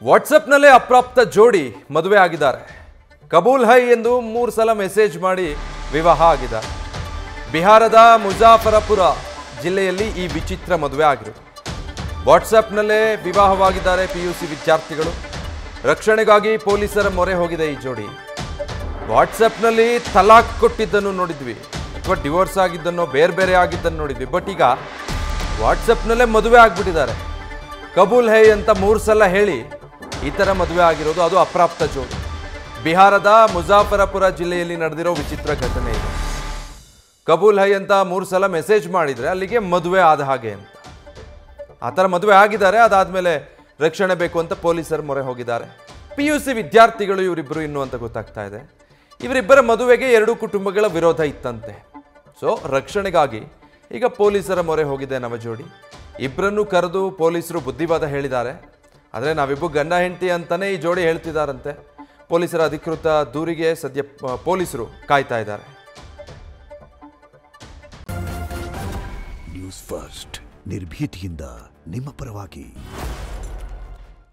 ವಾಟ್ಸಪ್ನಲ್ಲೇ ಅಪ್ರಾಪ್ತ ಜೋಡಿ ಮದುವೆ ಆಗಿದ್ದಾರೆ. ಕಬೂಲ್ ಹೈ ಎಂದು 3 ಸಲ ಮೆಸೇಜ್ ಮಾಡಿ ವಿವಾಹ ಆಗಿದ್ದಾರೆ. ಬಿಹಾರದ ಮುಜಾಫರಪುರ ಜಿಲ್ಲೆಯಲ್ಲಿ ಈ ವಿಚಿತ್ರ ಮದುವೆ ಆಗಿರೋದು. ವಾಟ್ಸಪ್ನಲ್ಲೇ ವಿವಾಹವಾಗಿದ್ದಾರೆ ಪಿಯುಸಿ ವಿದ್ಯಾರ್ಥಿಗಳು. ರಕ್ಷಣೆಗಾಗಿ ಪೊಲೀಸರ ಮೊರೆ ಹೋಗಿದೆ ಈ ಜೋಡಿ. ವಾಟ್ಸಪ್ನಲ್ಲಿ ತಲಾಕ್ ಕೊಟ್ಟಿದ್ದನ್ನು ನೋಡಿದ್ವಿ, ಅಥವಾ ಡಿವೋರ್ಸ್ ಆಗಿದ್ದನ್ನು ಬೇರೆ ಆಗಿದ್ದನ್ನು ನೋಡಿದ್ವಿ. ಬಟ್ ಈಗ ವಾಟ್ಸಪ್ನಲ್ಲೇ ಮದುವೆ ಆಗಿಬಿಟ್ಟಿದ್ದಾರೆ. ಕಬೂಲ್ ಹೈ ಅಂತ 3 ಸಲ ಹೇಳಿ ಈ ಥರ ಮದುವೆ ಆಗಿರೋದು, ಅದು ಅಪ್ರಾಪ್ತ ಜೋಡಿ. ಬಿಹಾರದ ಮುಜಾಫರಪುರ ಜಿಲ್ಲೆಯಲ್ಲಿ ನಡೆದಿರೋ ವಿಚಿತ್ರ ಘಟನೆ ಇದೆ. ಕಬೂಲ್ ಹೈ ಅಂತ 3 ಸಲ ಮೆಸೇಜ್ ಮಾಡಿದರೆ ಅಲ್ಲಿಗೆ ಮದುವೆ ಆದ ಹಾಗೆ ಅಂತ. ಆ ಥರ ಮದುವೆ ಆಗಿದ್ದಾರೆ. ಅದಾದಮೇಲೆ ರಕ್ಷಣೆ ಬೇಕು ಅಂತ ಪೊಲೀಸರ ಮೊರೆ ಹೋಗಿದ್ದಾರೆ. ಪಿಯುಸಿ ವಿದ್ಯಾರ್ಥಿಗಳು ಇವರಿಬ್ಬರು ಇನ್ನು ಅಂತ ಗೊತ್ತಾಗ್ತಾ ಇದೆ. ಇವರಿಬ್ಬರ ಮದುವೆಗೆ 2 ಕುಟುಂಬಗಳ ವಿರೋಧ ಇತ್ತಂತೆ. ಸೊ ರಕ್ಷಣೆಗಾಗಿ ಈಗ ಪೊಲೀಸರ ಮೊರೆ ಹೋಗಿದೆ ನವಜೋಡಿ. ಇಬ್ಬರನ್ನು ಕರೆದು ಪೊಲೀಸರು ಬುದ್ಧಿವಾದ ಹೇಳಿದ್ದಾರೆ. ಆದರೆ ನಾವಿಬ್ಬರು ಗಂಡ ಹೆಂಡತಿ ಅಂತಲೇ ಈ ಜೋಡಿ ಹೇಳ್ತಿದ್ದಾರಂತೆ. ಪೊಲೀಸರ ಅಧಿಕೃತ ದೂರಿಗೆ ಸದ್ಯ ಪೊಲೀಸರು ಕಾಯ್ತಾ ಇದ್ದಾರೆ. ನ್ಯೂಸ್ ಫಸ್ಟ್ ನಿರ್ಭೀತಿಯಿಂದ ನಿಮ್ಮ ಪರವಾಗಿ.